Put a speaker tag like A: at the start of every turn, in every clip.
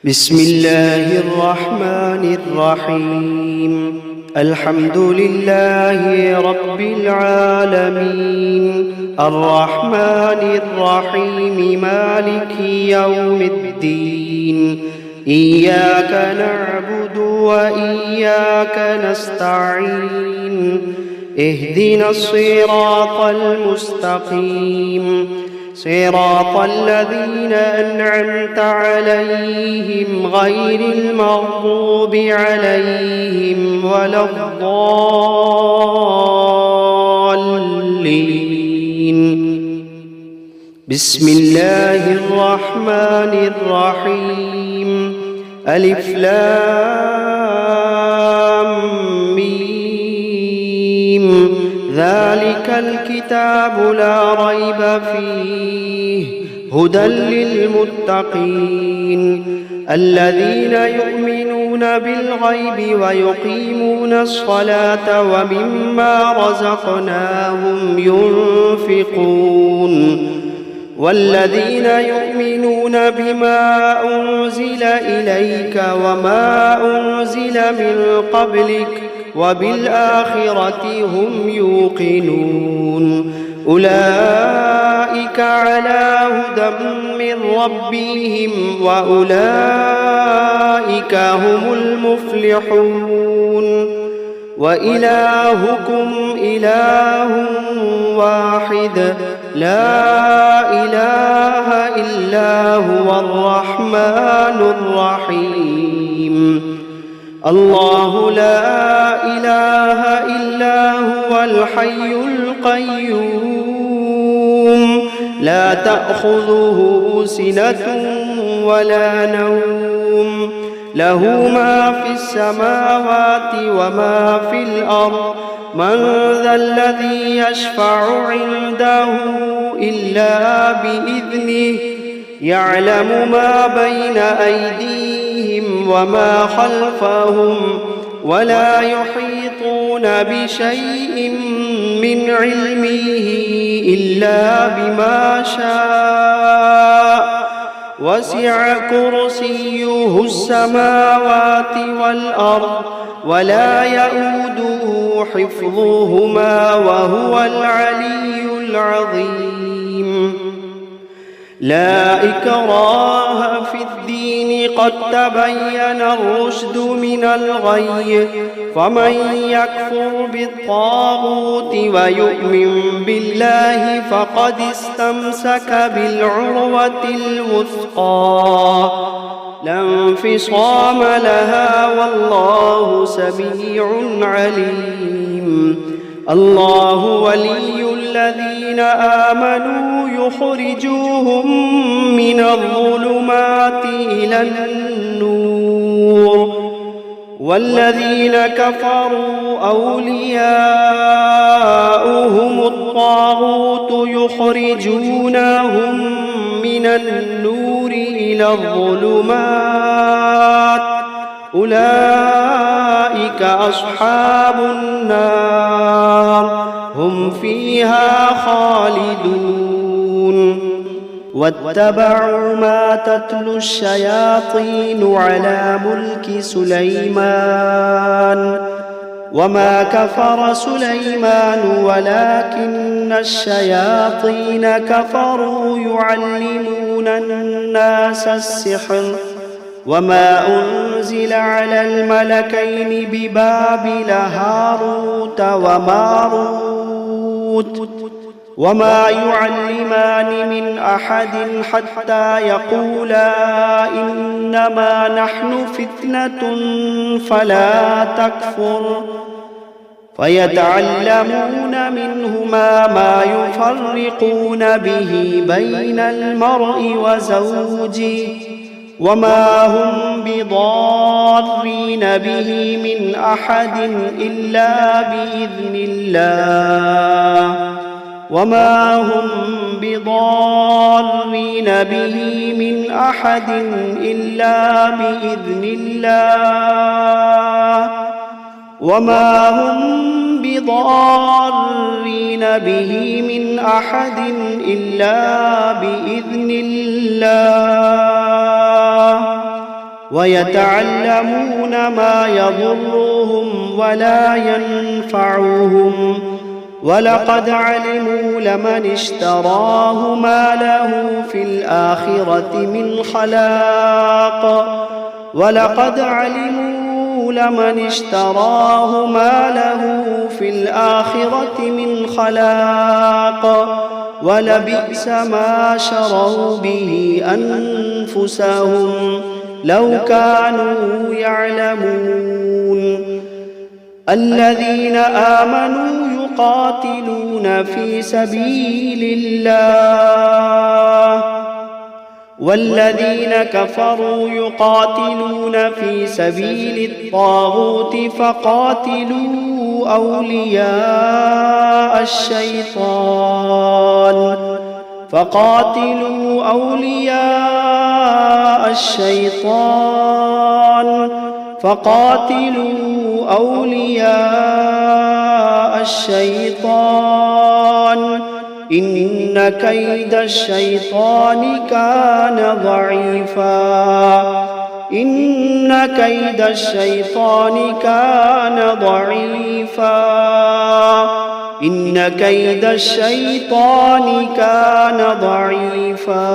A: بسم الله الرحمن الرحيم. الحمد لله رب العالمين، الرحمن الرحيم، مالك يوم الدين. إياك نعبد وإياك نستعين. اهدنا الصراط المستقيم، صراط الذين أنعمت عليهم غير المغضوب عليهم ولا الضالين. بسم الله الرحمن الرحيم. ألف لام ميم. ذلك الكتاب لا ريب فيه هدى للمتقين الذين يؤمنون بالغيب ويقيمون الصلاة ومما رزقناهم ينفقون والذين يؤمنون بما أنزل إليك وما أنزل من قبلك وبالآخرة هم يوقنون. أولئك على هدى من ربهم وأولئك هم المفلحون. وإلهكم إله واحد لا إله إلا هو الرحمن الرحيم. الله لا إله إلا هو الحي القيوم، لا تأخذه سنة ولا نوم، له ما في السماوات وما في الأرض. من ذا الذي يشفع عنده إلا بإذنه، يعلم ما بين أيديهم وما خلفهم، ولا يحيطون بشيء من علمه إلا بما شاء. وسع كرسيه السماوات والأرض ولا يئوده حفظهما وهو العلي العظيم. لا إكراه في الدين، قد تبين الرشد من الغي. فمن يكفر بالطاغوت ويؤمن بالله فقد استمسك بالعروة الوثقى، لا انفصام لها، والله سميع عليم. الله ولي الذين آمنوا يخرجوهم من الظلمات إلى النور، والذين كفروا أولياؤهم الطاغوت يخرجونهم من النور إلى الظلمات. أولئك أصحاب النار، هم فيها خالدون. واتبعوا ما تتلو الشياطين على ملك سليمان، وما كفر سليمان ولكن الشياطين كفروا يعلمون الناس السحر. وما أنزل على الملكين ببابل هاروت وماروت وما يعلمان من أحد حتى يقولا إنما نحن فتنة فلا تكفر، فيتعلمون منهما ما يفرقون به بين المرء وزوجه، وما هم بضارين به من أحد إلا بإذن الله، وما هم بضارين به من أحد إلا بإذن الله، وما هم بضارين به من أحد إلا بإذن الله. ويتعلمون ما يضرهم ولا ينفعهم ولقد علموا لمن اشتراه ما له في الآخرة من خلاق ولقد علموا لمن اشتراه ما له في الآخرة من خلاق ولبئس ما شروا به أنفسهم لو كانوا يعلمون الذين آمنوا يقاتلون في سبيل الله والذين كفروا يقاتلون في سبيل الطاغوت فقاتلوا أولياء الشيطان إن كيد الشيطان كان ضعيفا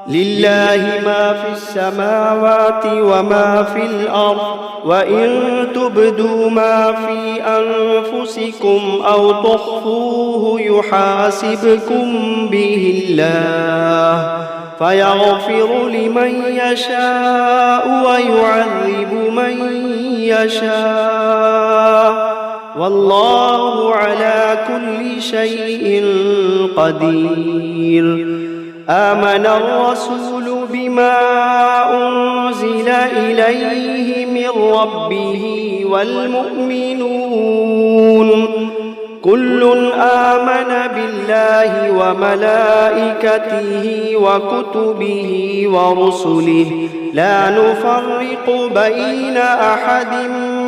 A: لله ما في السماوات وما في الأرض وإن تبدوا ما في أنفسكم أو تخفوه يحاسبكم به الله فيغفر لمن يشاء ويعذب من يشاء والله على كل شيء قدير آمن الرسول بما أنزل إليه من ربه والمؤمنون كل آمن بالله وملائكته وكتبه ورسله لا نفرق بين أحد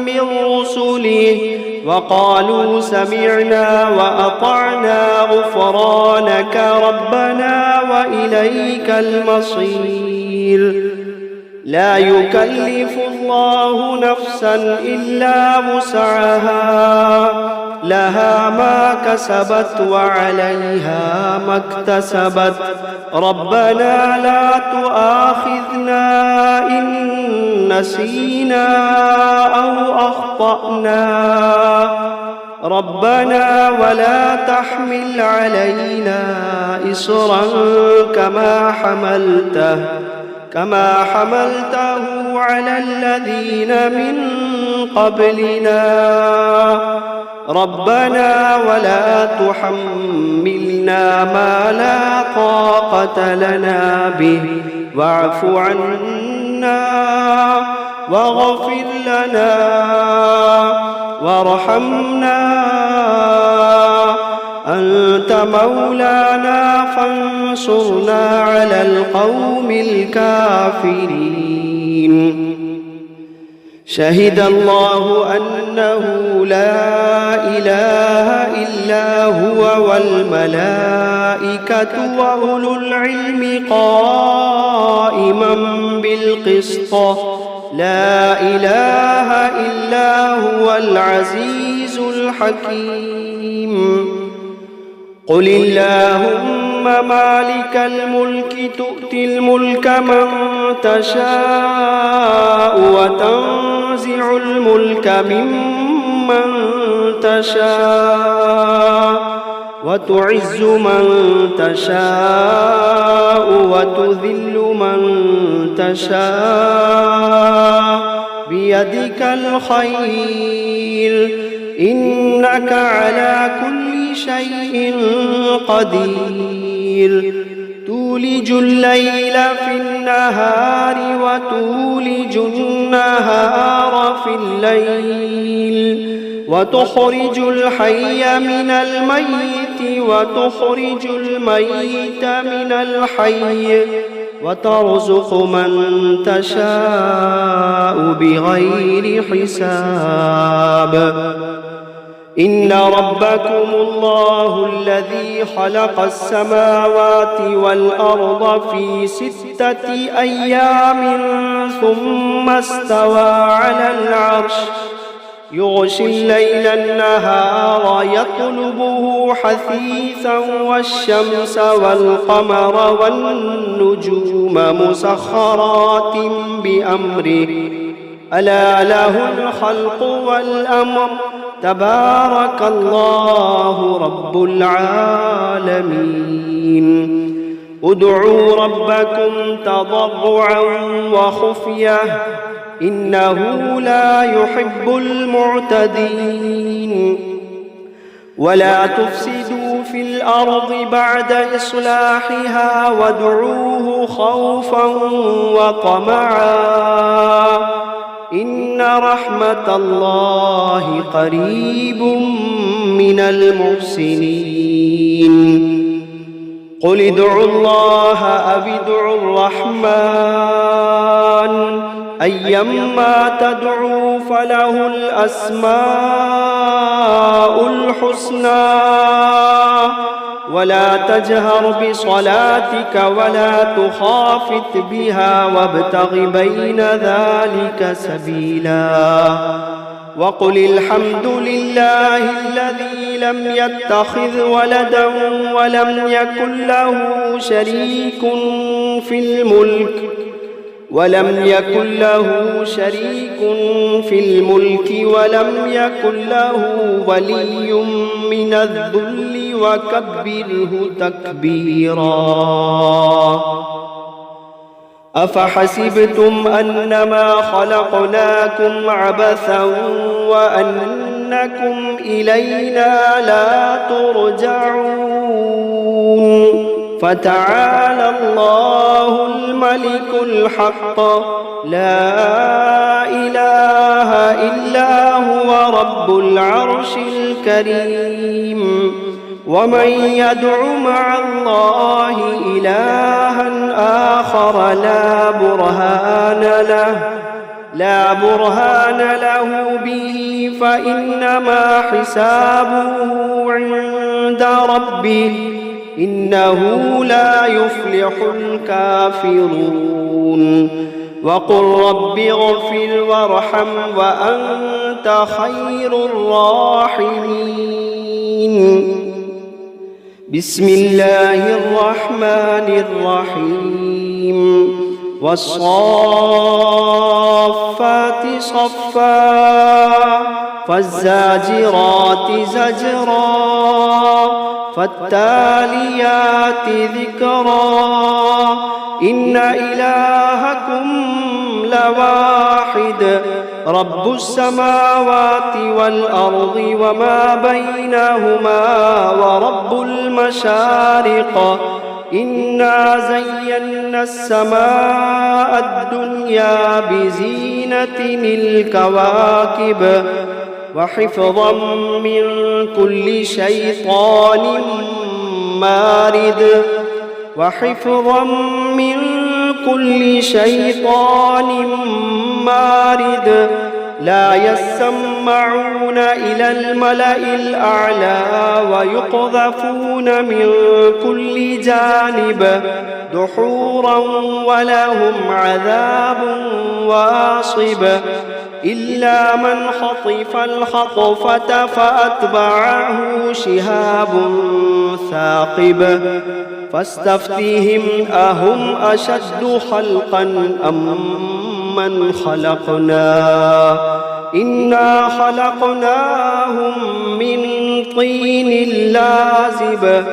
A: من رسله وقالوا سمعنا وأطعنا غفرانك ربنا وإليك المصير لا يكلف الله نفسا إلا وسعها لها ما كسبت وعليها ما اكتسبت ربنا لا تؤاخذنا إن نسينا أو أخطأنا ربنا ولا تحمل علينا إصرا كما حملته على الذين من قبلنا ربنا ولا تحملنا ما لا طاقة لنا به واعف عنا واغفر لنا وارحمنا أنت مولانا فانصرنا على القوم الكافرين شهد الله أنه لا إله إلا هو والملائكة وأولو العلم قائما بالقسط لا إله إلا هو العزيز الحكيم قل اللهم مالك الملك تؤتي الملك من تشاء وتنزع الملك ممن تشاء وتعز من تشاء وتذل من تشاء بيدك الخير إنك على كل شيء قدير تولج الليل في النهار وتولج النهار في الليل وتخرج الحي من الميت وتخرج الميت من الحي وترزق من تشاء بغير حساب إن ربكم الله الذي خلق السماوات والأرض في 6 أيام ثم استوى على العرش يغشي الليل النهار يطلبه حثيثا والشمس والقمر والنجوم مسخرات بأمره ألا له الخلق والأمر تبارك الله رب العالمين ادعوا ربكم تضرعا وخفية إنه لا يحب المعتدين ولا تفسدوا في الأرض بعد إصلاحها وادعوه خوفا وطمعا إن رحمة الله قريب من المحسنين قل ادعوا الله أو ادعوا الرحمن أيما تدعوا فله الأسماء الحسنى ولا تجهر بصلاتك ولا تخافت بها وابتغ بين ذلك سبيلا وقل الحمد لله الذي لم يتخذ ولدا ولم يكن له شريك في الملك ولم يكن له ولي من الذل وكبره تكبيرا أفحسبتم أنما خلقناكم عبثا وأنكم إلينا لا ترجعون فتعالى الله الملك الحق لا إله إلا هو رب العرش الكريم ومن يدع مع الله إلها آخر لا برهان له به فإنما حسابه عند ربه إنه لا يفلح الكافرون وقل رب اغفر وارحم وأنت خير الراحمين بسم الله الرحمن الرحيم والصافات صفا فالزاجرات زجرا فالتاليات ذكرا إن إلهكم لواحد رب السماوات والأرض وما بينهما ورب المشارق إنا زينا السماء الدنيا بزينة الكواكب وحفظا من كل شيطان مارد لا يسمعون إلى الملأ الأعلى ويقذفون من كل جانب دحورا ولهم عذاب واصب إلا من خطف الخطفة فأتبعه شهاب ثاقب فاستفتهم أهم أشد خلقا أم من خلقنا إنا خلقناهم من طين لازب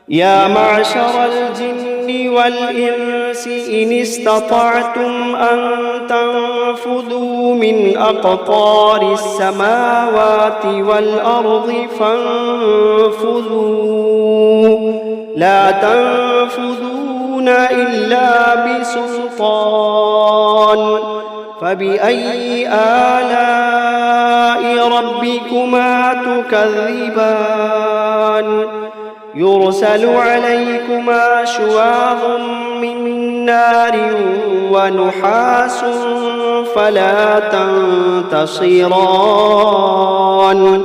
A: يا معشر الجن والإنس إن استطعتم أن تنفذوا من أقطار السماوات والأرض فانفذوا لا تنفذون إلا بسلطان فبأي آلاء ربكما تكذبان يرسل عليكما شواظ من نار ونحاس فلا تنتصران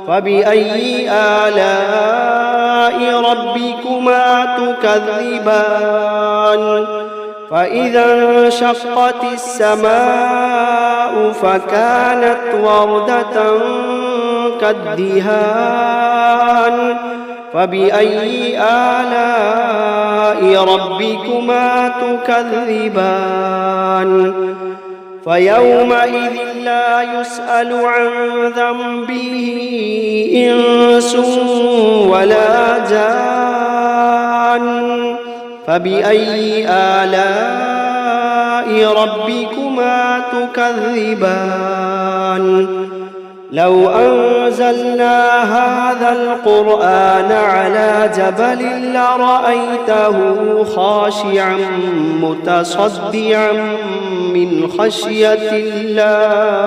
A: فبأي آلاء ربكما تكذبان فإذا انشقت السماء فكانت وردة كالدهان فبأي آلاء ربكما تكذبان فيومئذ لا يسأل عن ذنبه إنس ولا جان فبأي آلاء ربكما تكذبان لو أنزلنا هذا القرآن على جبل لرأيته خاشعا متصدعا من خشية الله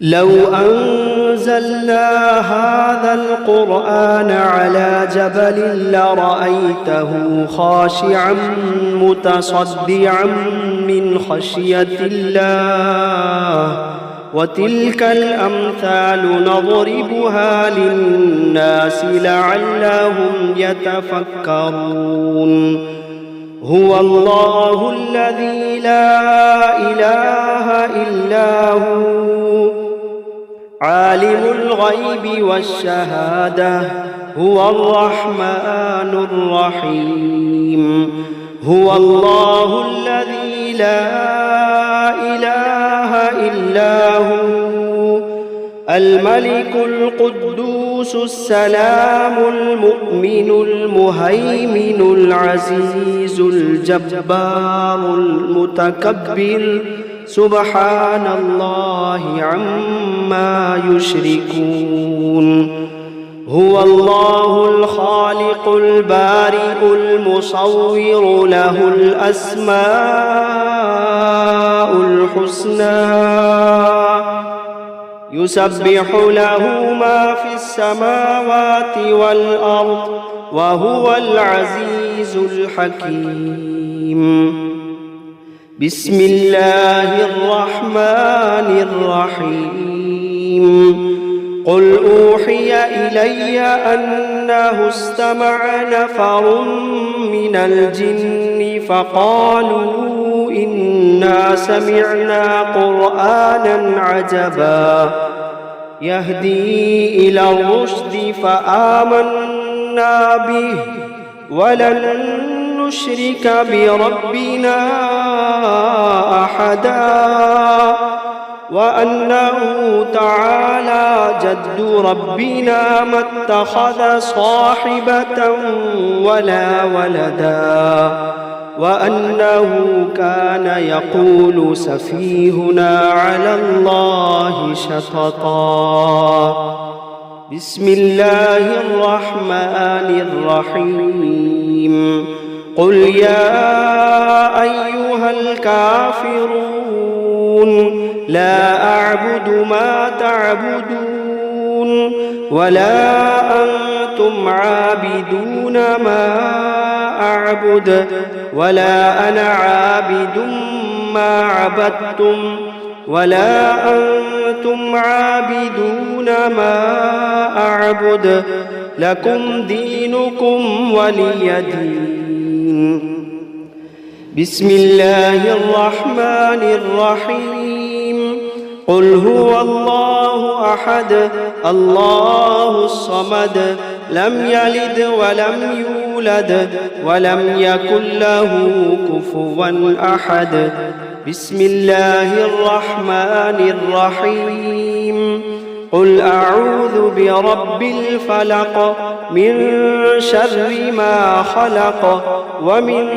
A: لو أنزلنا هذا القرآن على جبل لرأيته خاشعا متصدعا من خشية الله وتلك الأمثال نضربها للناس لعلهم يتفكرون هو الله الذي لا إله إلا هو عالم الغيب والشهادة هو الرحمن الرحيم هو الله الذي لا إله إلا هو الملك القدوس السلام المؤمن المهيمن العزيز الجبار المتكبر سبحان الله عما يشركون هو الله الخالق البارئ المصور له الأسماء الحسنى يسبح له ما في السماوات والأرض وهو العزيز الحكيم بسم الله الرحمن الرحيم قل أوحي إلي أنه استمع نفر من الجن فقالوا إنا سمعنا قرآنا عجبا يهدي إلى الرشد فآمنا به ولن نشرك بربنا أحدا وأنه تعالى جد ربنا ما اتخذ صاحبة ولا ولدا وأنه كان يقول سفيهنا على الله شططا بسم الله الرحمن الرحيم قل يا أيها الكافرون لا أعبد ما تعبدون ولا أنتم عابدون ما أعبد ولا أنا عابد ما عبدتم ولا أنتم عابدون ما أعبد لكم دينكم ولي دين بسم الله الرحمن الرحيم قل هو الله أحد الله الصمد لم يلد ولم يولد ولم يكن له كفوا أحد بسم الله الرحمن الرحيم قل أعوذ برب الفلق من شر ما خلق ومن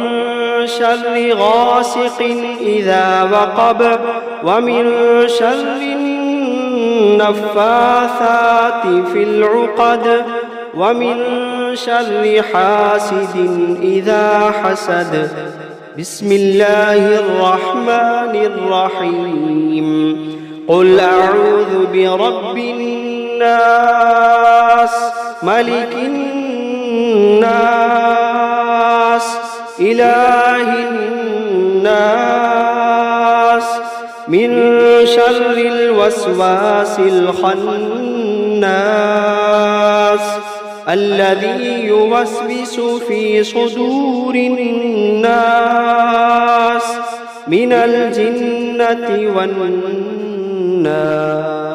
A: شر غاسق إذا وقب ومن شر النفاثات في العقد ومن شر حاسد إذا حسد بسم الله الرحمن الرحيم قل أعوذ برب الناس ملك الناس إله الناس من شر الوسواس الخناس الذي يوسوس في صدور الناس من الجنة والناس.